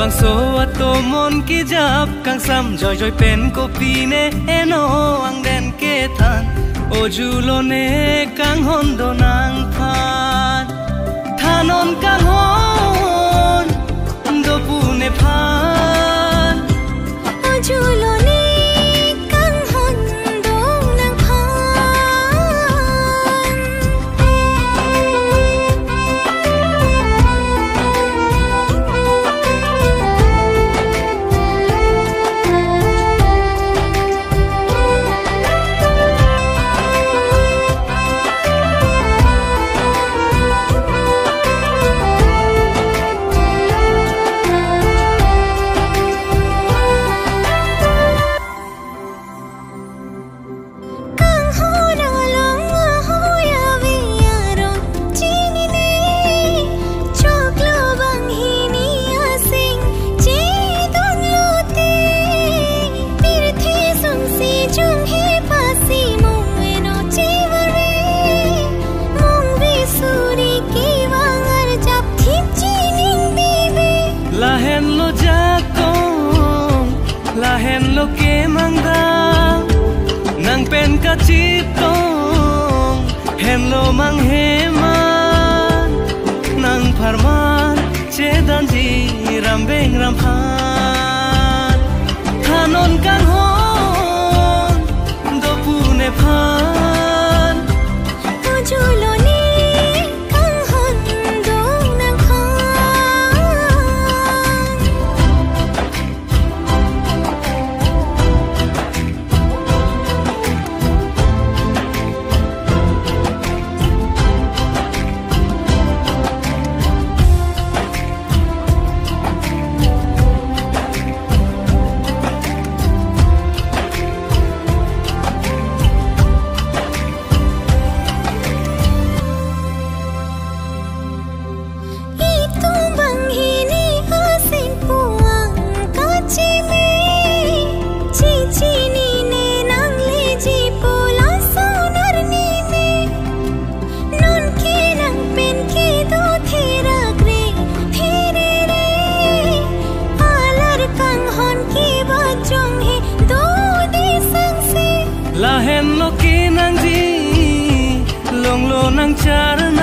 bang so ato mon ki jap kang sam joy joy pen kopi ne eno ang den ke than o julo ne kang hondo nang phan thanon kang hon do pu ne phan o julo ne kang hondo nang phan chitong henlo mang heman nang pharman chedan ji rambeng ramphan thanon kang hon do pune phan o julo ni kang hon dong nang la hen lo ki nang ji long lo nang char